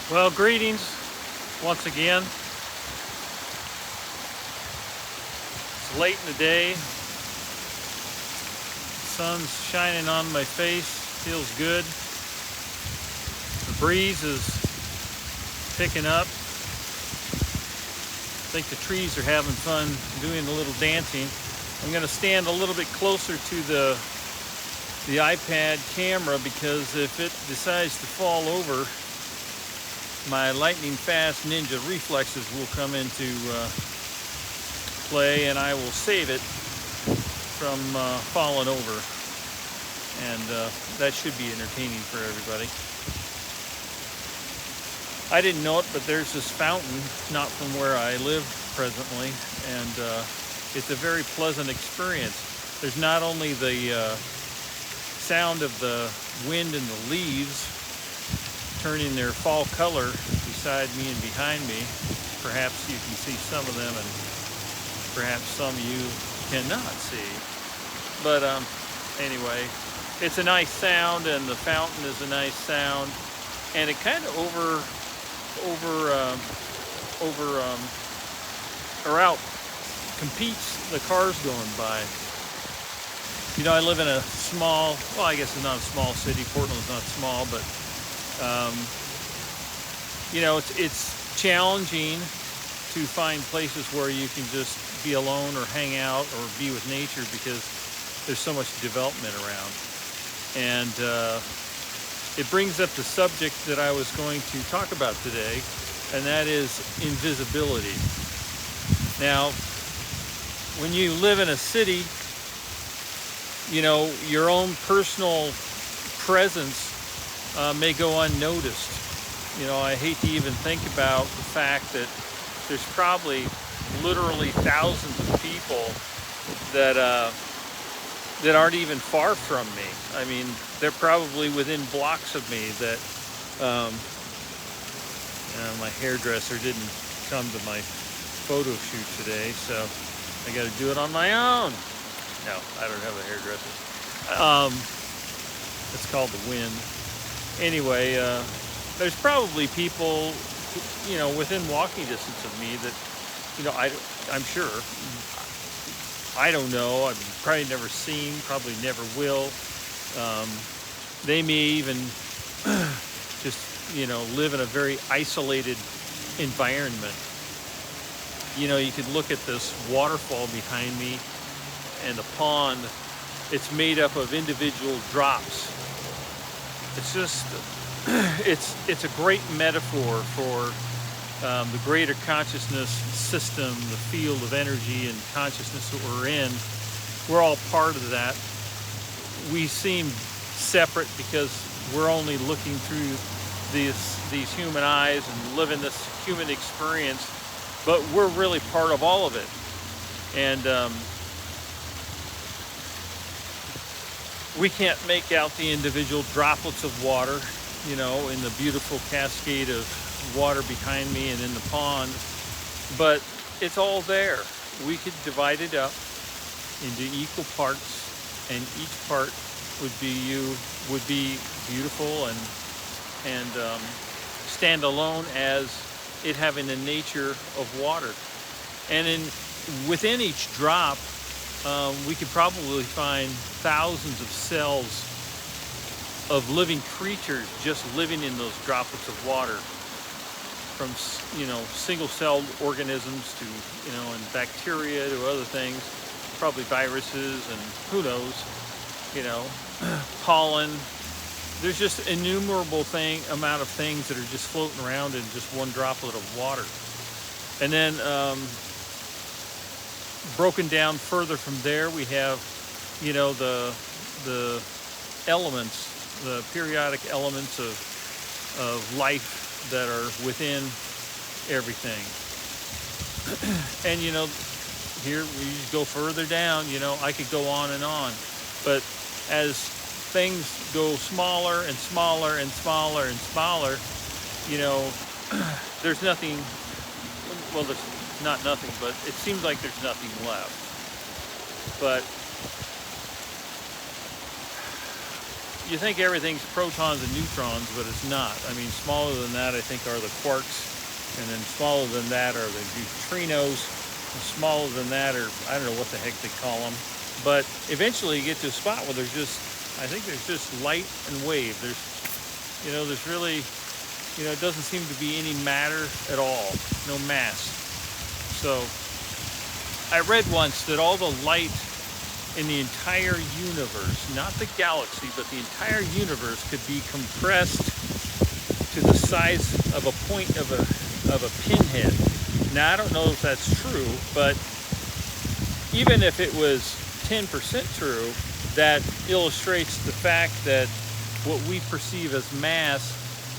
Well, greetings once again. It's late in the day. Sun's shining on my face. Feels good. The breeze is picking up. I think the trees are having fun doing a little dancing. I'm going to stand a little bit closer to the iPad camera because if it decides to fall over, my lightning fast ninja reflexes will come into play, and I will save it from falling over, and that should be entertaining for everybody. I didn't know it, but there's this fountain not from where I live presently, and it's a very pleasant experience. There's not only the sound of the wind and the leaves turning their fall color beside me and behind me. Perhaps you can see some of them, and perhaps some you cannot see. But anyway, it's a nice sound, and the fountain is a nice sound, and it kind of out competes the cars going by. You know, I live in a small, well, I guess it's not a small city. Portland's not small, but you know, it's challenging to find places where you can just be alone or hang out or be with nature because there's so much development around. And it brings up the subject that I was going to talk about today, and that is invisibility. Now, when you live in a city, you know, your own personal presence may go unnoticed. You know, I hate to even think about the fact that there's probably literally thousands of people that aren't even far from me. I mean, they're probably within blocks of me that my hairdresser didn't come to my photo shoot today, so I got to do it on my own. No, I don't have a hairdresser. It's called the wind. Anyway, there's probably people, you know, within walking distance of me that, you know, I'm sure, I don't know, I've probably never seen, probably never will. They may even just, you know, live in a very isolated environment. You know, you could look at this waterfall behind me and the pond. It's made up of individual drops. It's just, it's a great metaphor for the greater consciousness system, the field of energy and consciousness that we're in. We're all part of that. We seem separate because we're only looking through these human eyes and living this human experience, but we're really part of all of it. And we can't make out the individual droplets of water, you know, in the beautiful cascade of water behind me and in the pond, but it's all there. We could divide it up into equal parts, and each part would be beautiful and stand alone as it having the nature of water. And within each drop, we could probably find thousands of cells of living creatures just living in those droplets of water, from, you know, single-celled organisms to, you know, and bacteria to other things, probably viruses and who knows, you know, pollen. There's just innumerable amount of things that are just floating around in just one droplet of water. And then broken down further from there, we have, you know, the elements, the periodic elements of life that are within everything. And, you know, here we go further down, you know, I could go on and on, but as things go smaller and smaller and smaller and smaller, you know, there's nothing, well, there's not nothing, but it seems like there's nothing left. But you think everything's protons and neutrons, but it's not. I mean, smaller than that, I think, are the quarks, and then smaller than that are the neutrinos, and smaller than that are, I don't know what the heck they call them. But eventually you get to a spot where I think there's just light and wave. There's really, it doesn't seem to be any matter at all, no mass. So I read once that all the light in the entire universe, not the galaxy, but the entire universe could be compressed to the size of a point of a pinhead. Now, I don't know if that's true, but even if it was 10% true, that illustrates the fact that what we perceive as mass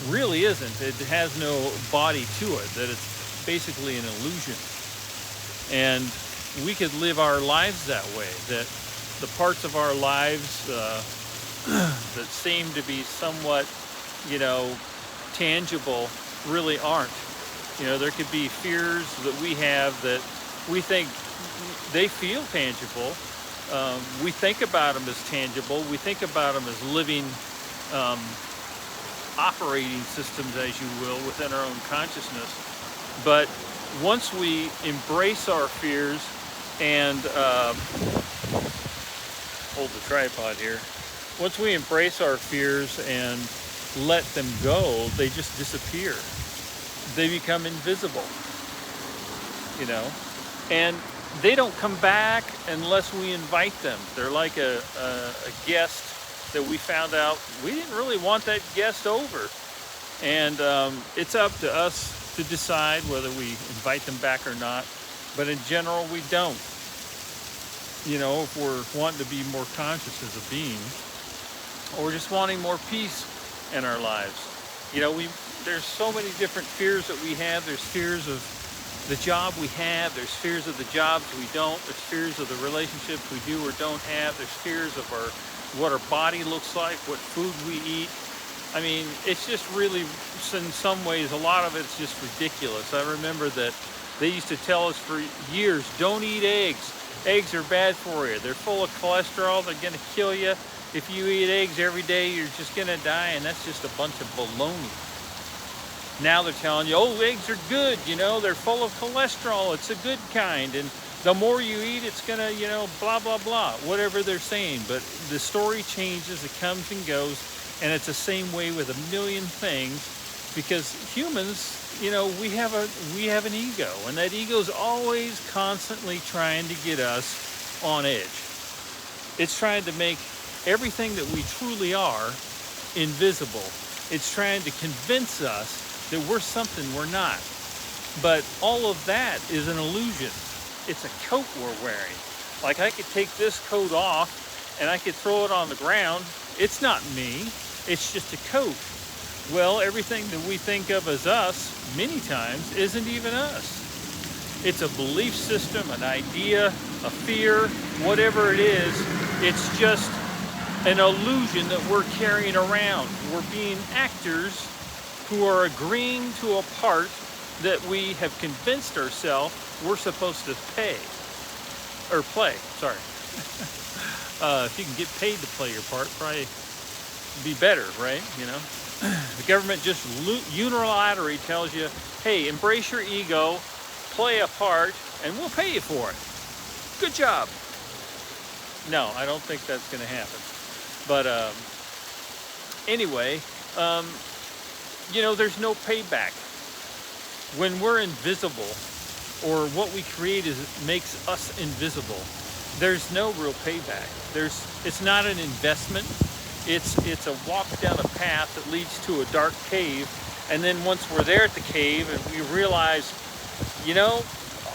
really isn't. It has no body to it, that it's basically an illusion. And we could live our lives that way, that the parts of our lives that seem to be somewhat, tangible really aren't. There could be fears that we have that we think they feel tangible. We think about them as tangible. We think about them as living operating systems, as you will, within our own consciousness. But once we embrace our fears and hold the tripod here. Once we embrace our fears and let them go, they just disappear. They become invisible, and they don't come back unless we invite them. They're like a guest that we found out we didn't really want that guest over. And it's up to us to decide whether we invite them back or not. But in general, we don't. If we're wanting to be more conscious as a being, or just wanting more peace in our lives. There's so many different fears that we have. There's fears of the job we have. There's fears of the jobs we don't. There's fears of the relationships we do or don't have. There's fears of what our body looks like, what food we eat. I mean, it's just really, in some ways, a lot of it's just ridiculous. I remember that they used to tell us for years, don't eat eggs. Eggs are bad for you. They're full of cholesterol. They're going to kill you. If you eat eggs every day, you're just going to die, and that's just a bunch of baloney. Now they're telling you, eggs are good, they're full of cholesterol. It's a good kind, and the more you eat, it's going to, blah, blah, blah, whatever they're saying. But the story changes, it comes and goes, and it's the same way with a million things, because humans, we have an ego, and that ego is always constantly trying to get us on edge. It's trying to make everything that we truly are invisible. It's trying to convince us that we're something we're not. But all of that is an illusion. It's a coat we're wearing. Like, I could take this coat off and I could throw it on the ground. It's not me. It's just a coat. Well, everything that we think of as us, many times, isn't even us. It's a belief system, an idea, a fear, whatever it is. It's just an illusion that we're carrying around. We're being actors who are agreeing to a part that we have convinced ourselves we're supposed to play. If you can get paid to play your part, probably be better, right? The government just unilaterally tells you, hey, embrace your ego, play a part, and we'll pay you for it. Good job. No, I don't think that's going to happen. But anyway, there's no payback. When we're invisible, or what we create makes us invisible, there's no real payback. It's not an investment. It's a walk down a path that leads to a dark cave, and then once we're there at the cave and we realize,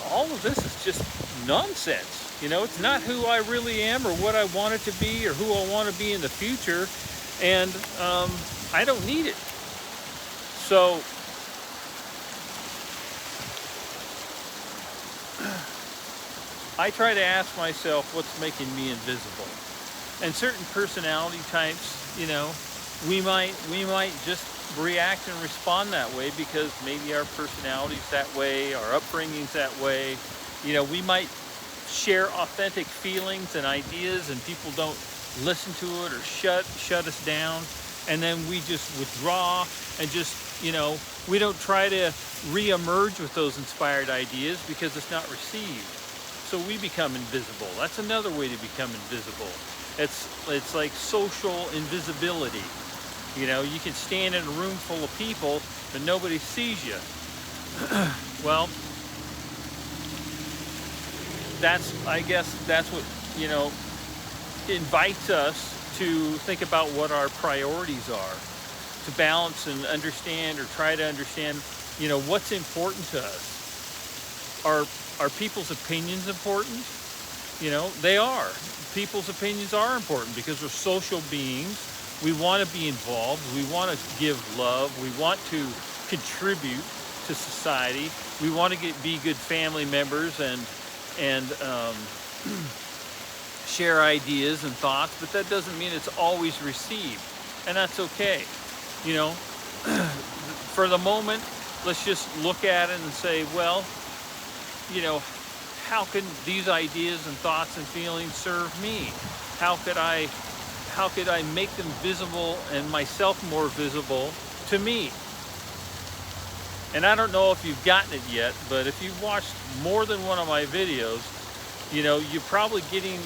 all of this is just nonsense. It's not who I really am or what I want it to be or who I want to be in the future, and I don't need it. So I try to ask myself what's making me invisible. And certain personality types, we might just react and respond that way because maybe our personality's that way, our upbringing's that way. We might share authentic feelings and ideas, and people don't listen to it or shut us down, and then we just withdraw and just, we don't try to re-emerge with those inspired ideas because it's not received. So we become invisible. That's another way to become invisible. It's like social invisibility. You can stand in a room full of people, but nobody sees you. Well, I guess that's what, invites us to think about what our priorities are, to balance and understand, or try to understand, what's important to us. Are people's opinions important? They are. People's opinions are important because we're social beings. We want to be involved. We want to give love. We want to contribute to society. We want to be good family members and share ideas and thoughts, but that doesn't mean it's always received, and that's okay. For the moment, let's just look at it and say, well, how can these ideas and thoughts and feelings serve me? How could I make them visible and myself more visible to me? And I don't know if you've gotten it yet, but if you've watched more than one of my videos, you're probably getting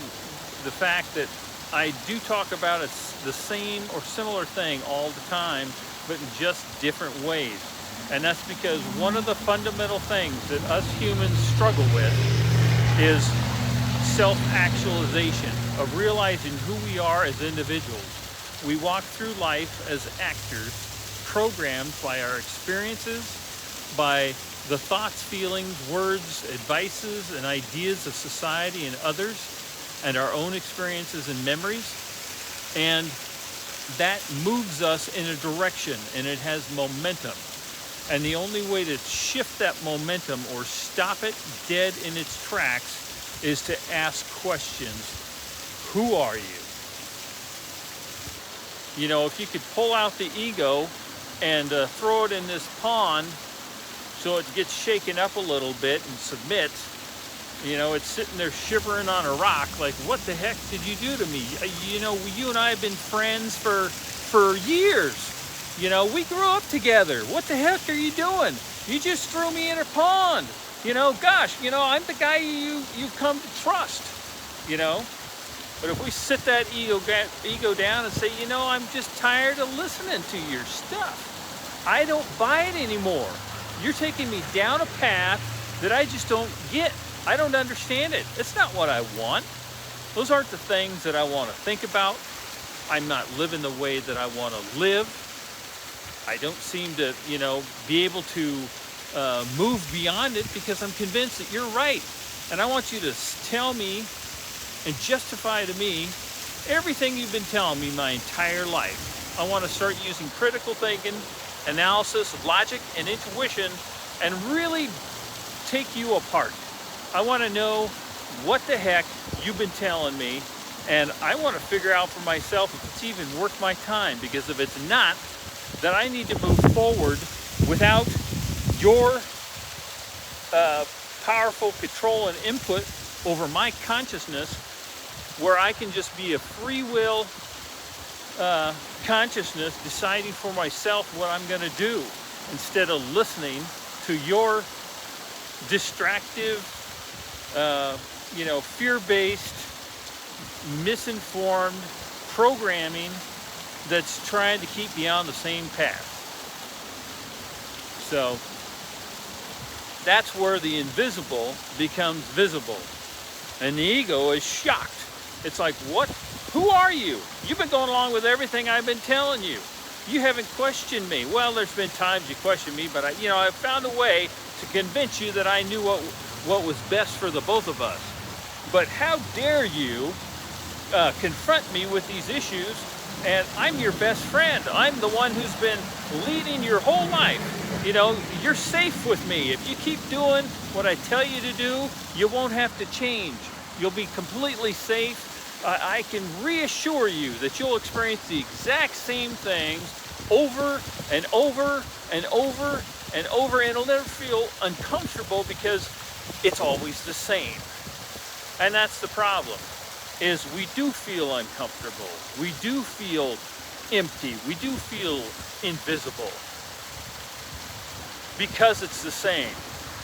the fact that I do talk about the same or similar thing all the time, but in just different ways. And that's because one of the fundamental things that us humans struggle with is self-actualization, of realizing who we are as individuals. We walk through life as actors, programmed by our experiences, by the thoughts, feelings, words, advices, and ideas of society and others, and our own experiences and memories. And that moves us in a direction, and it has momentum. And the only way to shift that momentum or stop it dead in its tracks is to ask questions. Who are you? If you could pull out the ego and throw it in this pond so it gets shaken up a little bit and submits, it's sitting there shivering on a rock like, what the heck did you do to me? You and I have been friends for years. We grew up together. What the heck are you doing? You just threw me in a pond. Gosh, I'm the guy you've come to trust, But if we sit that ego down and say, I'm just tired of listening to your stuff. I don't buy it anymore. You're taking me down a path that I just don't get. I don't understand it. It's not what I want. Those aren't the things that I want to think about. I'm not living the way that I want to live. I don't seem to, be able to move beyond it because I'm convinced that you're right. And I want you to tell me and justify to me everything you've been telling me my entire life. I want to start using critical thinking, analysis, logic, and intuition, and really take you apart. I want to know what the heck you've been telling me, and I want to figure out for myself if it's even worth my time, because if it's not, then I need to move forward without your powerful control and input over my consciousness, where I can just be a free will consciousness deciding for myself what I'm going to do, instead of listening to your distractive, fear-based, misinformed programming that's trying to keep me on the same path. So that's where the invisible becomes visible. And the ego is shocked. It's like, what? Who are you? You've been going along with everything I've been telling you. You haven't questioned me. Well, there's been times you questioned me, but I found a way to convince you that I knew what was best for the both of us. But how dare you confront me with these issues? And I'm your best friend. I'm the one who's been leading your whole life. You're safe with me. If you keep doing what I tell you to do, you won't have to change. You'll be completely safe. I can reassure you that you'll experience the exact same things over and over and over and over, and it'll never feel uncomfortable because it's always the same. And that's the problem. is we do feel uncomfortable. We do feel empty. We do feel invisible because it's the same,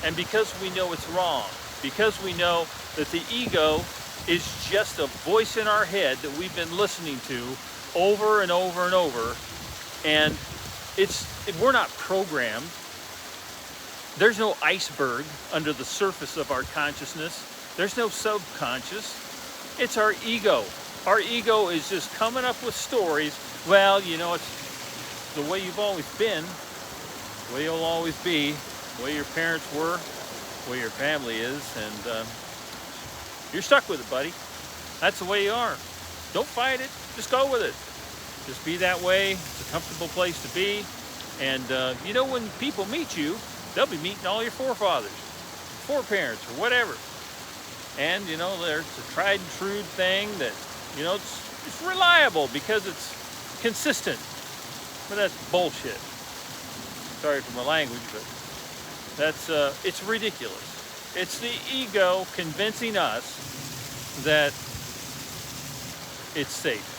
and because we know it's wrong, because we know that the ego is just a voice in our head that we've been listening to over and over and over, and we're not programmed. There's no iceberg under the surface of our consciousness. There's no subconscious. It's our ego. Our ego is just coming up with stories. Well, it's the way you've always been, the way you'll always be, the way your parents were, the way your family is, and you're stuck with it, buddy. That's the way you are. Don't fight it. Just go with it. Just be that way. It's a comfortable place to be. And when people meet you, they'll be meeting all your forefathers, foreparents, or whatever. And there's a tried and true thing that it's reliable because it's consistent. But that's bullshit. Sorry for my language, but it's ridiculous. It's the ego convincing us that it's safe.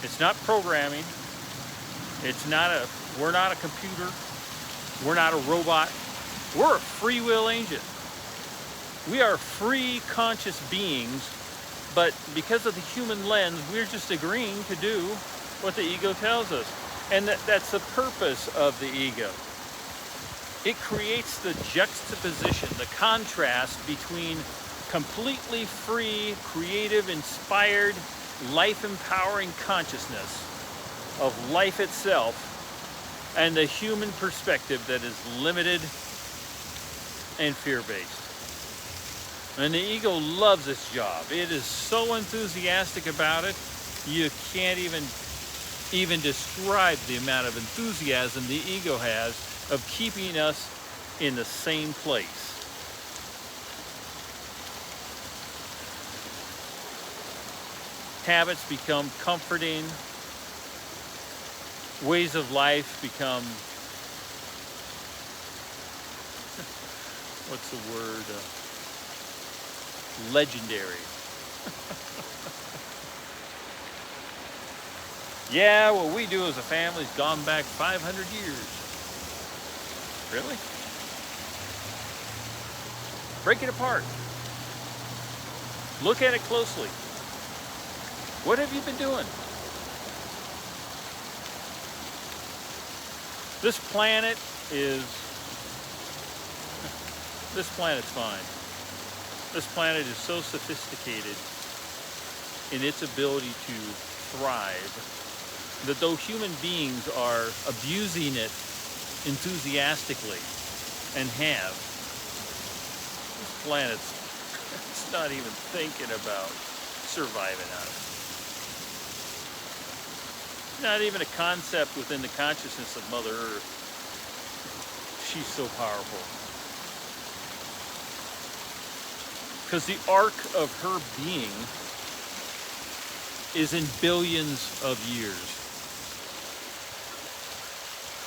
It's not programming. We're not a computer. We're not a robot. We're a free will agent. We are free conscious beings, but because of the human lens, we're just agreeing to do what the ego tells us. And that's the purpose of the ego. It creates the juxtaposition, the contrast between completely free, creative, inspired, life-empowering consciousness of life itself and the human perspective that is limited and fear-based. And the ego loves its job. It is so enthusiastic about it, you can't even describe the amount of enthusiasm the ego has of keeping us in the same place. Habits become comforting. Ways of life become, what's the word? Legendary. Yeah, what we do as a family's gone back 500 years. Really? Break it apart. Look at it closely. What have you been doing? This planet's fine. This planet is so sophisticated in its ability to thrive that though human beings are abusing it enthusiastically and this planet's it's not even thinking about surviving us. Not even a concept within the consciousness of Mother Earth. She's so powerful. Because the arc of her being is in billions of years.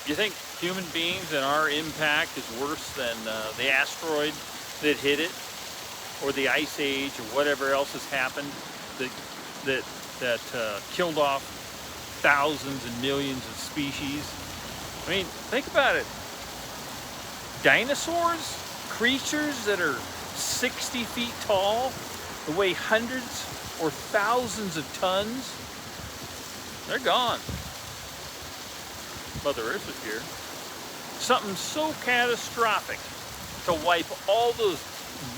You think human beings and our impact is worse than the asteroid that hit it, or the ice age, or whatever else has happened that killed off thousands and millions of species? I mean, think about it. Dinosaurs, creatures that are 60 feet tall, that weigh hundreds or thousands of tons, they're gone. Mother Earth is here. Something so catastrophic to wipe all those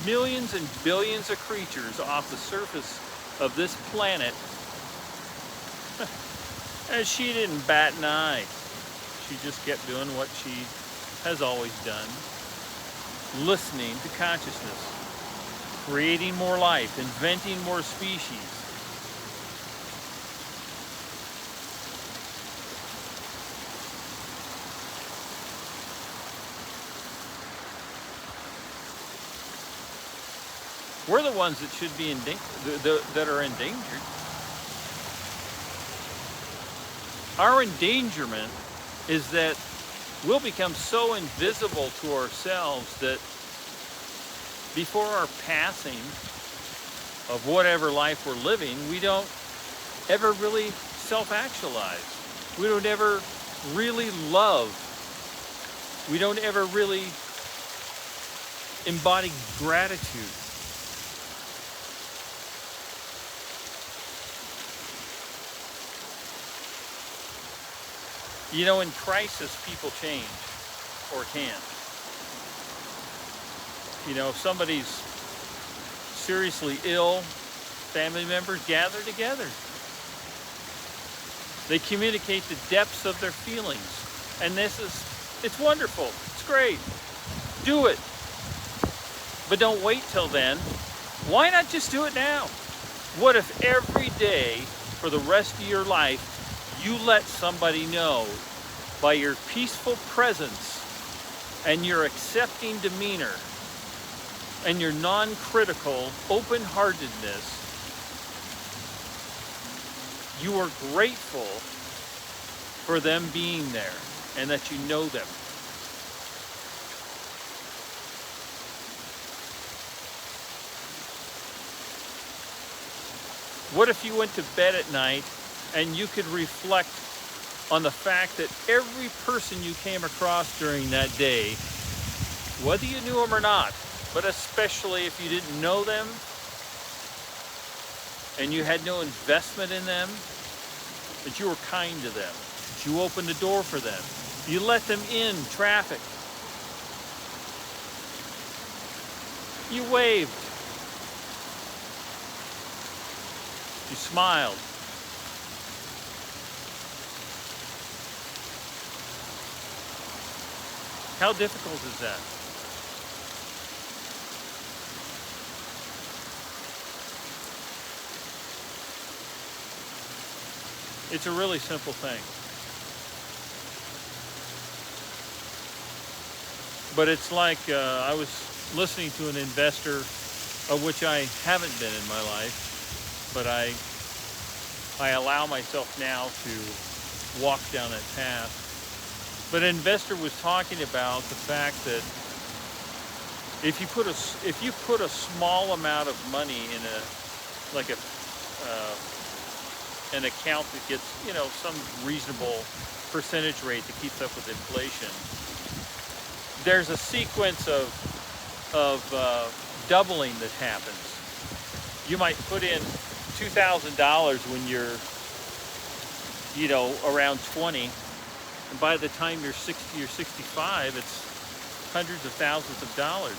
millions and billions of creatures off the surface of this planet. And she didn't bat an eye. She just kept doing what she has always done. Listening to consciousness. Creating more life. Inventing more species. We're the ones that should be that are endangered. Our endangerment is that we'll become so invisible to ourselves that before our passing, of whatever life we're living, we don't ever really self-actualize. We don't ever really love. We don't ever really embody gratitude. You know, in crisis, people change, or can. You know, if somebody's seriously ill, family members gather together. They communicate the depths of their feelings. And it's wonderful. It's great. Do it. But don't wait till then. Why not just do it now? What if every day for the rest of your life, you let somebody know by your peaceful presence and your accepting demeanor and your non-critical open-heartedness, you are grateful for them being there and that you know them. What if you went to bed at night and you could reflect on the fact that every person you came across during that day, whether you knew them or not, but especially if you didn't know them and you had no investment in them, that you were kind to them, that you opened the door for them, you let them in traffic, you waved, you smiled. How difficult is that? It's a really simple thing. But it's like I was listening to an investor, of which I haven't been in my life, but I allow myself now to walk down that path. But an investor was talking about the fact that if you put a small amount of money in an account that gets, you know, some reasonable percentage rate that keeps up with inflation, there's a sequence of doubling that happens. You might put in $2,000 when you're, you know, around 20. And by the time you're 60 or 65, it's hundreds of thousands of dollars.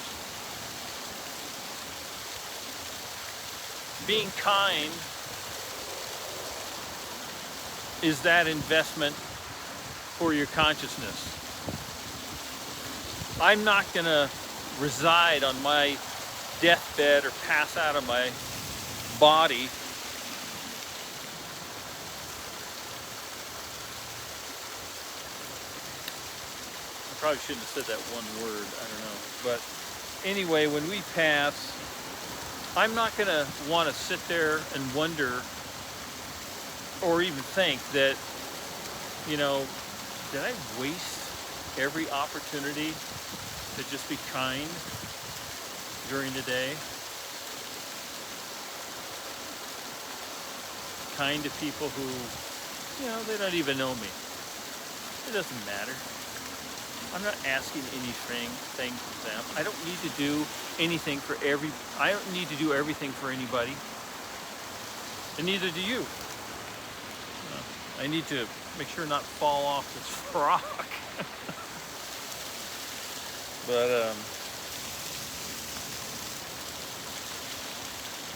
Being kind is that investment for your consciousness. I'm not going to reside on my deathbed or pass out of my body probably shouldn't have said that one word, I don't know. But anyway, when we pass, I'm not going to want to sit there and wonder or even think that, you know, did I waste every opportunity to just be kind during the day? Kind to people who, you know, they don't even know me. It doesn't matter. I'm not asking anything from them. I don't need to do anything for I don't need to do everything for anybody. And neither do you. I need to make sure not fall off this rock. But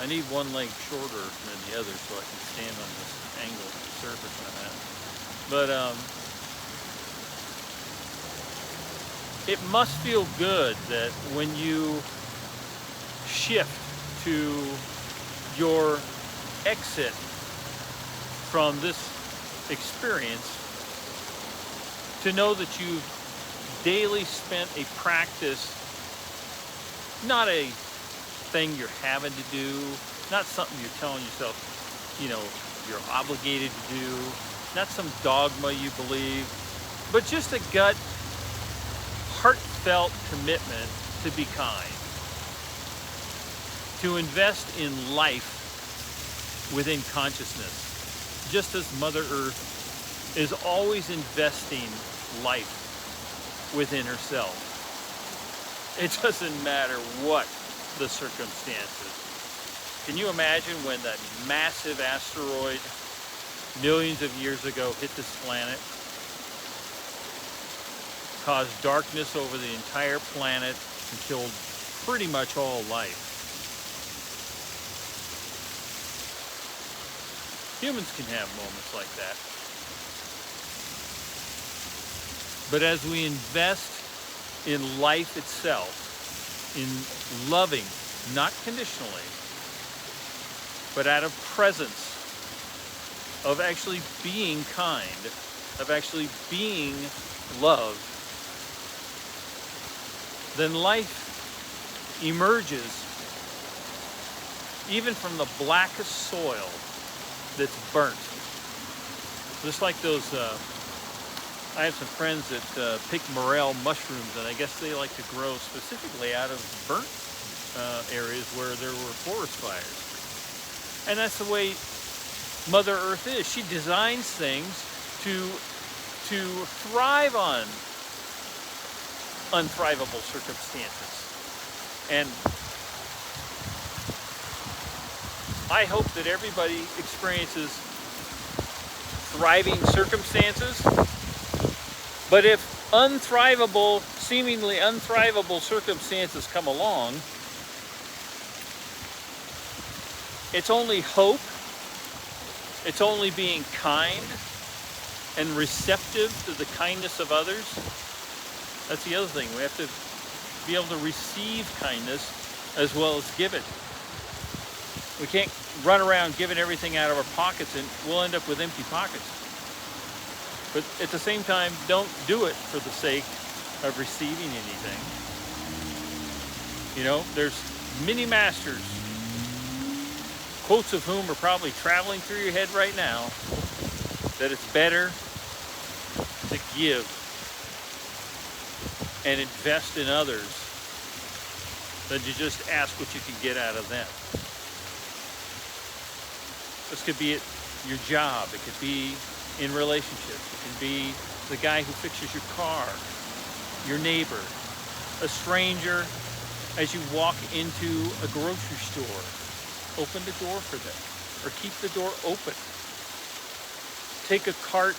I need one leg shorter than the other so I can stand on this angled surface I'm at. But it must feel good that when you shift to your exit from this experience, to know that you've daily spent a practice, not a thing you're having to do, not something you're telling yourself, you know, you're obligated to do, not some dogma you believe, but just a gut, heartfelt commitment to be kind, to invest in life within consciousness, just as Mother Earth is always investing life within herself. It doesn't matter what the circumstances. Can you imagine when that massive asteroid millions of years ago hit this planet, caused darkness over the entire planet, and killed pretty much all life? Humans can have moments like that. But as we invest in life itself, in loving, not conditionally, but out of presence, of actually being kind, of actually being love, then life emerges even from the blackest soil that's burnt. Just like those, I have some friends that pick morel mushrooms, and I guess they like to grow specifically out of burnt areas where there were forest fires. And that's the way Mother Earth is. She designs things to thrive on unthrivable circumstances. And I hope that everybody experiences thriving circumstances. But if seemingly unthrivable circumstances come along, it's only hope, it's only being kind and receptive to the kindness of others. That's the other thing. We have to be able to receive kindness as well as give it. We can't run around giving everything out of our pockets, and we'll end up with empty pockets. But at the same time, don't do it for the sake of receiving anything. You know, there's many masters, quotes of whom are probably traveling through your head right now, that it's better to give and invest in others than to just ask what you can get out of them. This could be at your job, it could be in relationships, it can be the guy who fixes your car, your neighbor, a stranger as you walk into a grocery store. Open the door for them, or keep the door open. Take a cart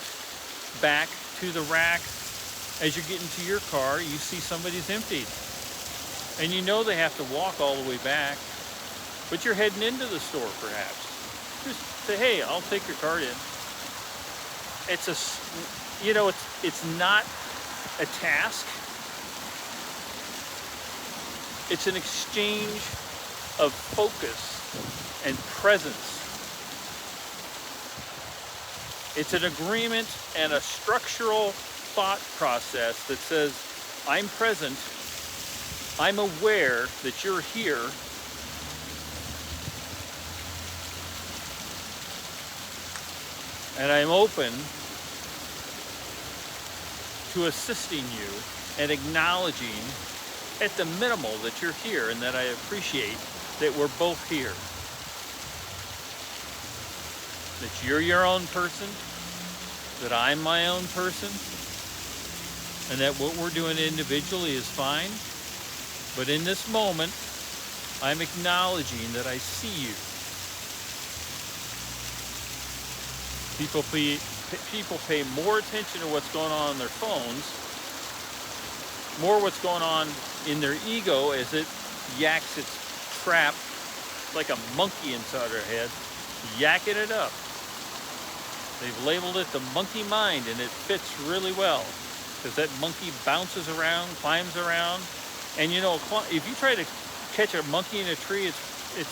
back to the rack. As you get into your car, you see somebody's emptied, and you know they have to walk all the way back, but you're heading into the store perhaps. Just say, hey, I'll take your cart in. It's it's not a task. It's an exchange of focus and presence. It's an agreement and a structural thought process that says, I'm present, I'm aware that you're here, and I'm open to assisting you and acknowledging at the minimal that you're here and that I appreciate that we're both here. That you're your own person, that I'm my own person, and that what we're doing individually is fine. But in this moment, I'm acknowledging that I see you. People pay more attention to what's going on their phones, more what's going on in their ego as it yaks its trap like a monkey inside their head, yakking it up. They've labeled it the monkey mind, and it fits really well because that monkey bounces around, climbs around, and you know, if you try to catch a monkey in a tree, it's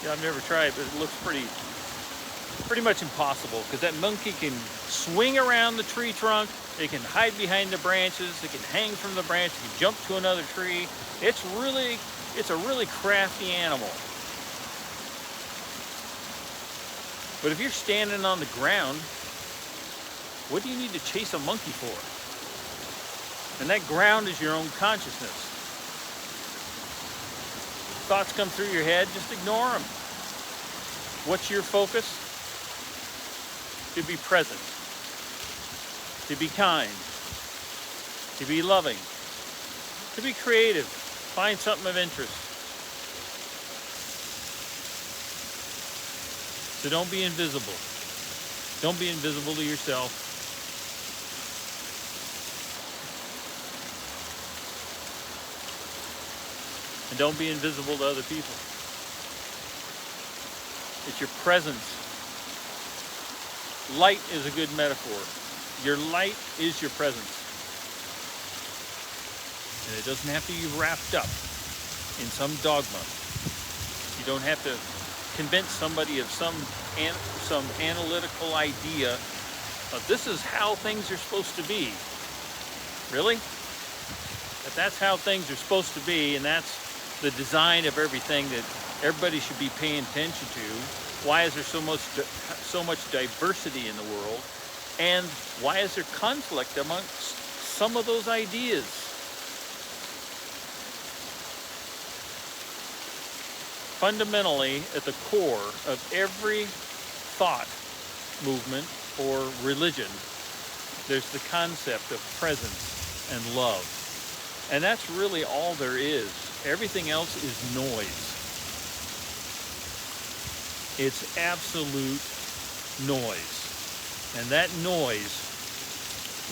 yeah, I've never tried, but it looks pretty much impossible because that monkey can swing around the tree trunk, it can hide behind the branches, it can hang from the branch, it can jump to another tree. It's a really crafty animal. But if you're standing on the ground, what do you need to chase a monkey for? And that ground is your own consciousness. Thoughts come through your head, just ignore them. What's your focus? To be present, to be kind, to be loving, to be creative, find something of interest. So don't be invisible. Don't be invisible to yourself. And don't be invisible to other people. It's your presence. Light is a good metaphor. Your light is your presence. And it doesn't have to be wrapped up in some dogma. You don't have to convince somebody of some analytical idea of this is how things are supposed to be. Really? If that's how things are supposed to be, and that's the design of everything that everybody should be paying attention to, why is there so much diversity in the world? And why is there conflict amongst some of those ideas? Fundamentally, at the core of every thought movement or religion, there's the concept of presence and love. And that's really all there is. Everything else is noise. It's absolute noise. And that noise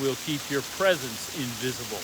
will keep your presence invisible.